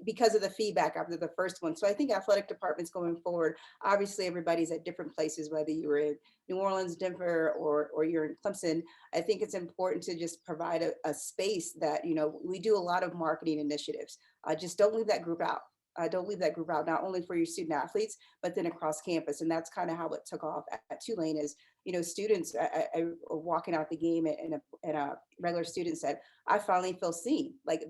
because of the feedback after the first one. So I think athletic departments going forward, obviously everybody's at different places, whether you were in New Orleans, Denver, or you're in Clemson. I think it's important to just provide a space that, we do a lot of marketing initiatives. Just don't leave that group out. Don't leave that group out, not only for your student athletes, but then across campus. And that's kind of how it took off at Tulane is, students walking out the game, and a regular student said, I finally feel seen. Like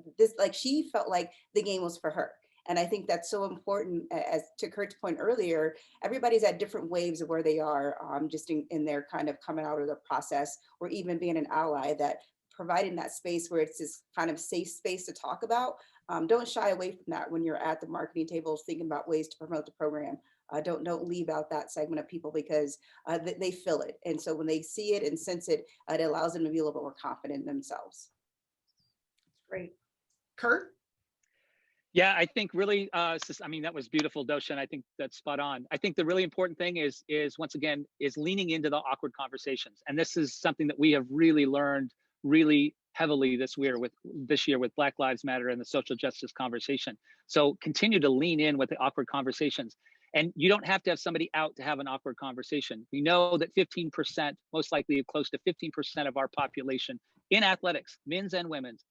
she felt like the game was for her. And I think that's so important. As to Kurt's point earlier, everybody's at different waves of where they are, just in their kind of coming out of the process, or even being an ally, that providing that space where it's this kind of safe space to talk about. Don't shy away from that when you're at the marketing tables thinking about ways to promote the program. Don't leave out that segment of people, because they feel it. And so when they see it and sense it, it allows them to be a little bit more confident in themselves. Great. Kurt? Yeah, I think really, that was beautiful, Doshia, and I think that's spot on. I think the really important thing is once again, is leaning into the awkward conversations. And this is something that we have really learned really heavily this year with Black Lives Matter and the social justice conversation. So continue to lean in with the awkward conversations. And you don't have to have somebody out to have an awkward conversation. We know that 15%, most likely close to 15% of our population in athletics, men's and women's,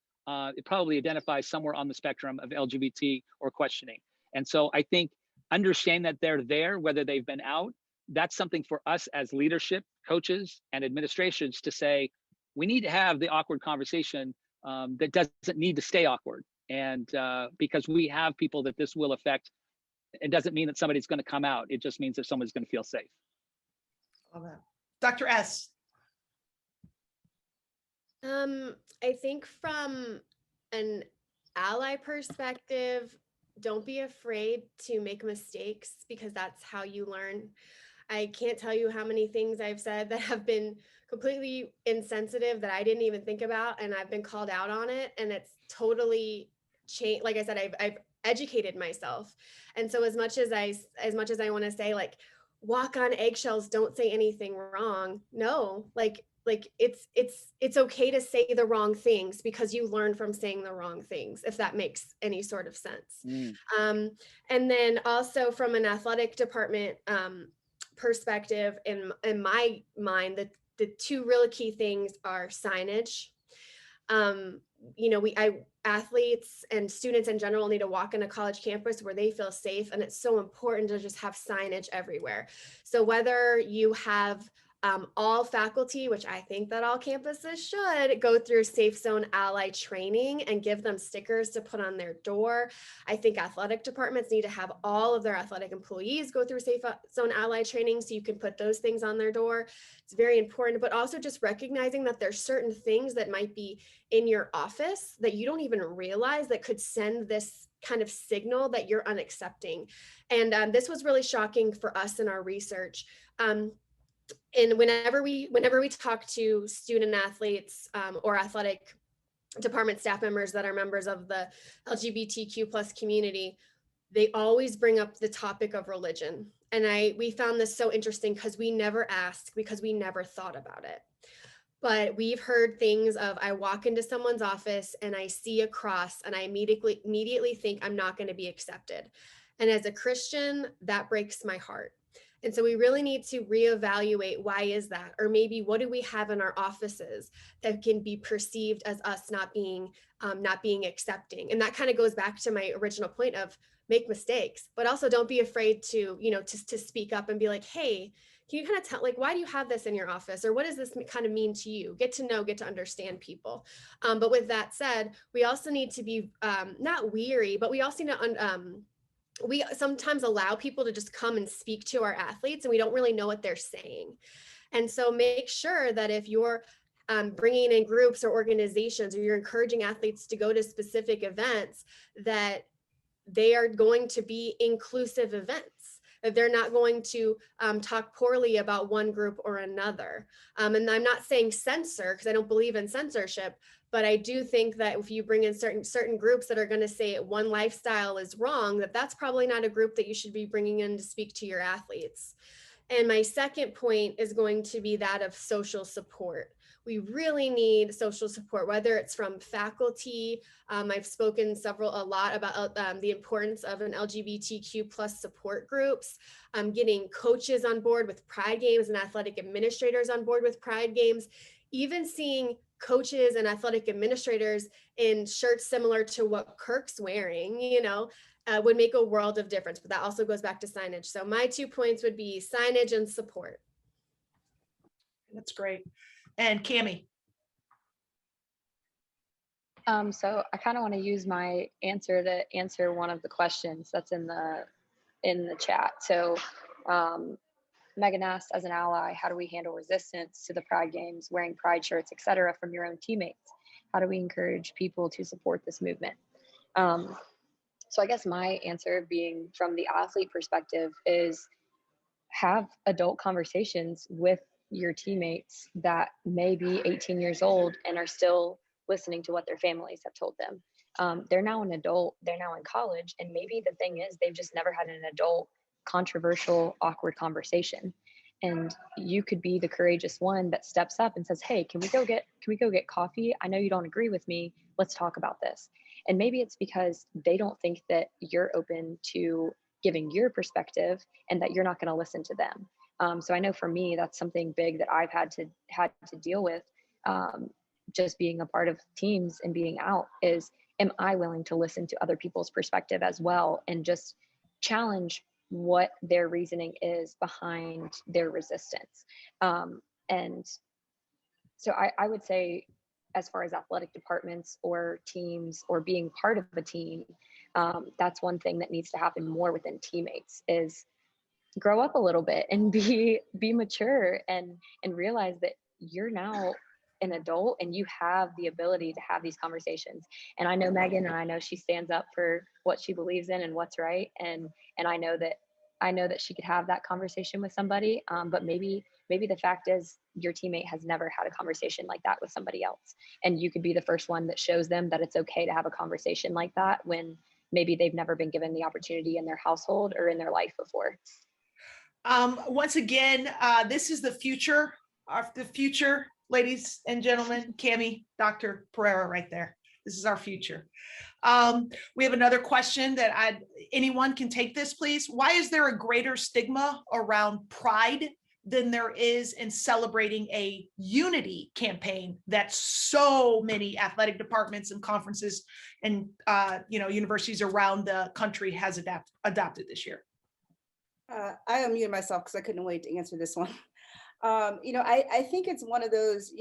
it probably identifies somewhere on the spectrum of LGBT or questioning. And so I think understand that they're there, whether they've been out. That's something for us as leadership, coaches, and administrations to say, we need to have the awkward conversation that doesn't need to stay awkward. And because we have people that this will affect, it doesn't mean that somebody's going to come out. It just means that someone's going to feel safe. Love that. Dr. S. I think from an ally perspective, don't be afraid to make mistakes, because that's how you learn. I can't tell you how many things I've said that have been completely insensitive that I didn't even think about, and I've been called out on it, and it's totally changed. Like I said, I've educated myself. And so as much as I want to say, like, walk on eggshells, don't say anything wrong. No, like, like it's okay to say the wrong things because you learn from saying the wrong things, if that makes any sort of sense. And then also from an athletic department perspective, in my mind, the two really key things are signage. You know, athletes and students in general need to walk in a college campus where they feel safe, and it's so important to just have signage everywhere. So whether you have all faculty, which I think that all campuses should go through Safe Zone Ally training and give them stickers to put on their door. I think athletic departments need to have all of their athletic employees go through Safe Zone Ally training so you can put those things on their door. It's very important, but also just recognizing that there's certain things that might be in your office that you don't even realize that could send this kind of signal that you're unaccepting. And this was really shocking for us in our research. And whenever we talk to student athletes or athletic department staff members that are members of the LGBTQ plus community, they always bring up the topic of religion. And we found this so interesting because we never asked, because we never thought about it. But we've heard things of, I walk into someone's office and I see a cross and I immediately think I'm not going to be accepted. And as a Christian, that breaks my heart. And so we really need to reevaluate, why is that? Or maybe what do we have in our offices that can be perceived as us not being accepting? And that kind of goes back to my original point of make mistakes, but also don't be afraid to, you know, to speak up and be like, hey, can you kind of tell, like, why do you have this in your office? Or what does this kind of mean to you? Get to understand people. But with that said, we also need to be not weary, but we also need to we sometimes allow people to just come and speak to our athletes and we don't really know what they're saying. And so make sure that if you're bringing in groups or organizations, or you're encouraging athletes to go to specific events, that they are going to be inclusive events, that they're not going to talk poorly about one group or another. And I'm not saying censor, because I don't believe in censorship, but I do think that if you bring in certain groups that are going to say one lifestyle is wrong, that's probably not a group that you should be bringing in to speak to your athletes. And my second point is going to be that of social support. We really need social support, whether it's from faculty. I've spoken a lot about the importance of an LGBTQ plus support groups, getting coaches on board with Pride Games and athletic administrators on board with Pride Games, even seeing coaches and athletic administrators in shirts similar to what Kirk's wearing, you know, would make a world of difference. But that also goes back to signage. So my 2 points would be signage and support. That's great. And Cammy. So I kind of want to use my answer to answer one of the questions that's in the chat. So Megan asked, as an ally, how do we handle resistance to the Pride Games, wearing Pride shirts, etc., from your own teammates? How do we encourage people to support this movement? So I guess my answer, being from the athlete perspective, is have adult conversations with your teammates that may be 18 years old and are still listening to what their families have told them. They're now an adult, they're now in college, and maybe the thing is they've just never had an adult controversial, awkward conversation. And you could be the courageous one that steps up and says, hey, can we go get coffee? I know you don't agree with me. Let's talk about this. And maybe it's because they don't think that you're open to giving your perspective and that you're not going to listen to them. So I know for me, that's something big that I've had to deal with, just being a part of teams and being out, is, am I willing to listen to other people's perspective as well and just challenge what their reasoning is behind their resistance? And so I would say, as far as athletic departments or teams or being part of a team, that's one thing that needs to happen more within teammates, is grow up a little bit and be mature and realize that you're now an adult and you have the ability to have these conversations. And I know Megan, and I know she stands up for what she believes in and what's right. And I know that she could have that conversation with somebody. But maybe the fact is your teammate has never had a conversation like that with somebody else. And you could be the first one that shows them that it's okay to have a conversation like that when maybe they've never been given the opportunity in their household or in their life before. Once again, this is the future ladies and gentlemen, Cammy, Dr. Pereira right there. This is our future. We have another question that anyone can take this, please. Why is there a greater stigma around pride than there is in celebrating a unity campaign that so many athletic departments and conferences and universities around the country has adopted this year? I unmuted myself because I couldn't wait to answer this one. I think it's one of those,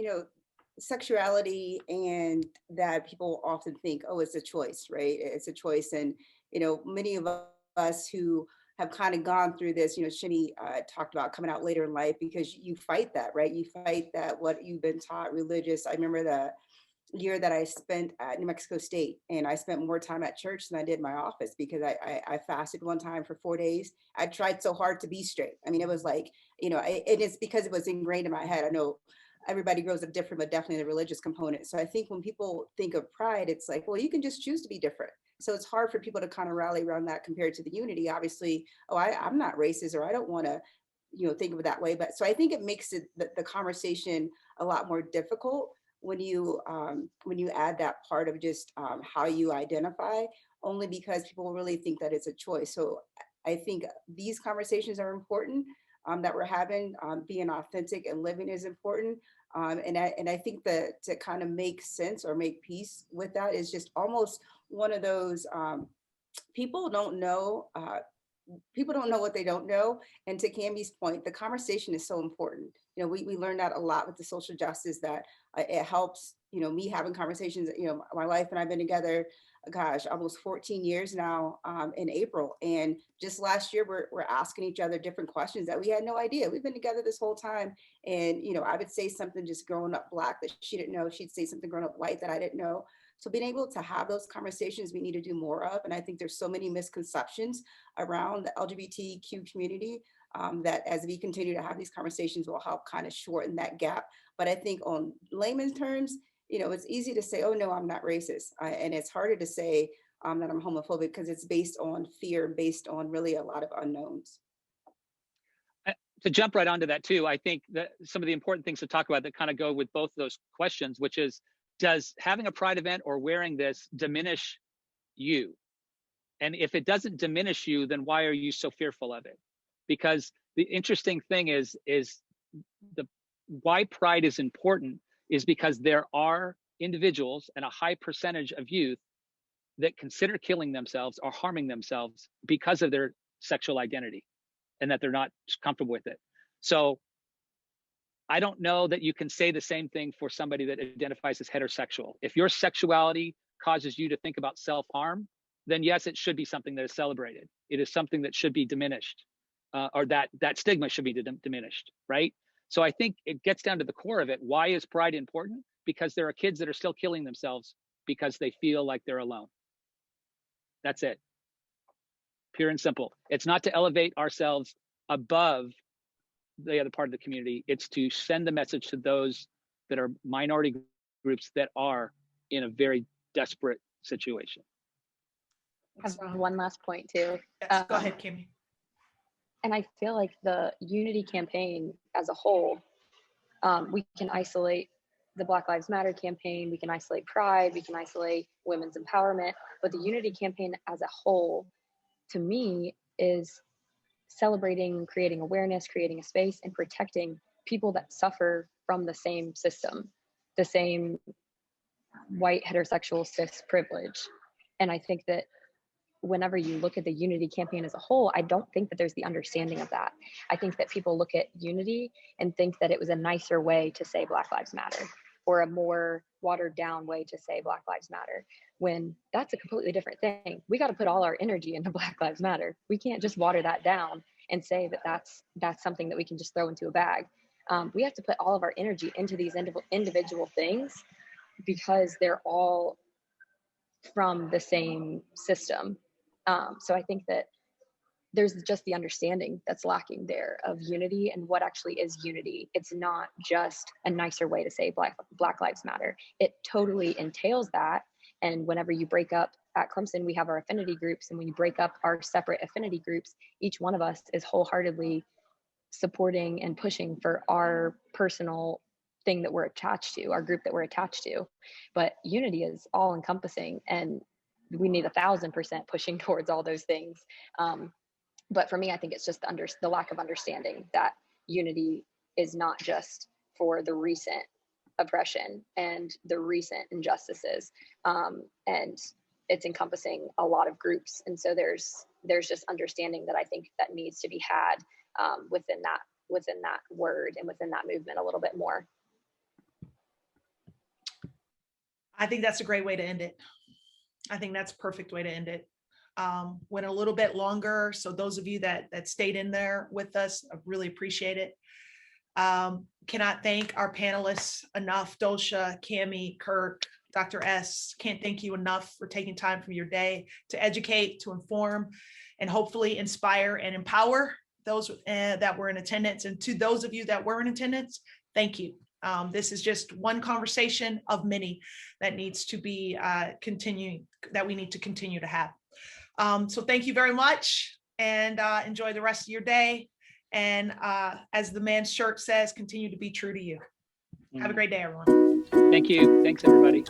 sexuality, and that people often think, oh, it's a choice, right? It's a choice. And, many of us who have kind of gone through this, Shimmy talked about coming out later in life, because you fight that, right? You fight that what you've been taught religious. I remember the year that I spent at New Mexico State, and I spent more time at church than I did in my office, because I fasted one time for 4 days. I tried so hard to be straight. I mean, it was like, it is because it was ingrained in my head. I know everybody grows up different, but definitely the religious component. So I think when people think of pride, it's like, well, you can just choose to be different. So it's hard for people to kind of rally around that compared to the unity. Obviously, oh, I'm not racist, or I don't want to, think of it that way. But so I think it makes the conversation a lot more difficult when you add that part of just how you identify, only because people really think that it's a choice. So I think these conversations are important that we're having. Being authentic and living is important. And I think that to kind of make sense or make peace with that is just almost one of those people don't know what they don't know. And to Cammy's point, the conversation is so important. We learned that a lot with the social justice, that it helps, me having conversations. My wife and I've been together, gosh, almost 14 years now in April. And just last year, we're asking each other different questions that we had no idea. We've been together this whole time. And, I would say something just growing up Black that she didn't know. She'd say something growing up white that I didn't know. So being able to have those conversations, we need to do more of. And I think there's so many misconceptions around the LGBTQ community that as we continue to have these conversations will help kind of shorten that gap. But I think on layman's terms, it's easy to say, oh, no, I'm not racist. And it's harder to say that I'm homophobic, because it's based on fear, based on really a lot of unknowns. To jump right onto that too, I think that some of the important things to talk about that kind of go with both of those questions, which is, does having a pride event or wearing this diminish you? And if it doesn't diminish you, then why are you so fearful of it? Because the interesting thing is the why pride is important is because there are individuals and a high percentage of youth that consider killing themselves or harming themselves because of their sexual identity, and that they're not comfortable with it. So I don't know that you can say the same thing for somebody that identifies as heterosexual. If your sexuality causes you to think about self-harm, then yes, it should be something that is celebrated. It is something that should be diminished, or that stigma should be diminished, right? So I think it gets down to the core of it. Why is pride important? Because there are kids that are still killing themselves because they feel like they're alone. That's it. Pure and simple. It's not to elevate ourselves above the other part of the community. It's to send the message to those that are minority groups that are in a very desperate situation. I have one last point too. Yes, go ahead, Cammy. And I feel like the unity campaign as a whole, we can isolate the Black Lives Matter campaign, we can isolate Pride, we can isolate women's empowerment, but the unity campaign as a whole, to me, is celebrating, creating awareness, creating a space, and protecting people that suffer from the same system, the same white heterosexual cis privilege. And I think that whenever you look at the unity campaign as a whole, I don't think that there's the understanding of that. I think that people look at unity and think that it was a nicer way to say Black Lives Matter, or a more watered down way to say Black Lives Matter, when that's a completely different thing. We got to put all our energy into Black Lives Matter. We can't just water that down and say that that's something that we can just throw into a bag. We have to put all of our energy into these individual things, because they're all from the same system. So I think that there's just the understanding that's lacking there of unity and what actually is unity. It's not just a nicer way to say Black Lives Matter. It totally entails that. And whenever you break up at Clemson, we have our affinity groups. And when you break up our separate affinity groups, each one of us is wholeheartedly supporting and pushing for our personal thing that we're attached to, our group that we're attached to. But unity is all encompassing, and we need 1,000% pushing towards all those things. But for me, I think it's just the lack of understanding that unity is not just for the recent oppression and the recent injustices, and it's encompassing a lot of groups. And so there's just understanding that I think that needs to be had within that word and within that movement a little bit more. I think that's a great way to end it. I think that's a perfect way to end it. Went a little bit longer. So those of you that stayed in there with us, I really appreciate it. Cannot thank our panelists enough. Doshia, Cammy, Kirk, Dr. S. Can't thank you enough for taking time from your day to educate, to inform, and hopefully inspire and empower those that were in attendance. And to those of you that were in attendance, thank you. This is just one conversation of many that needs to be continuing, that we need to continue to have. So thank you very much, and enjoy the rest of your day. And as the man's shirt says, continue to be true to you. Have a great day, everyone. Thank you. Thanks, everybody.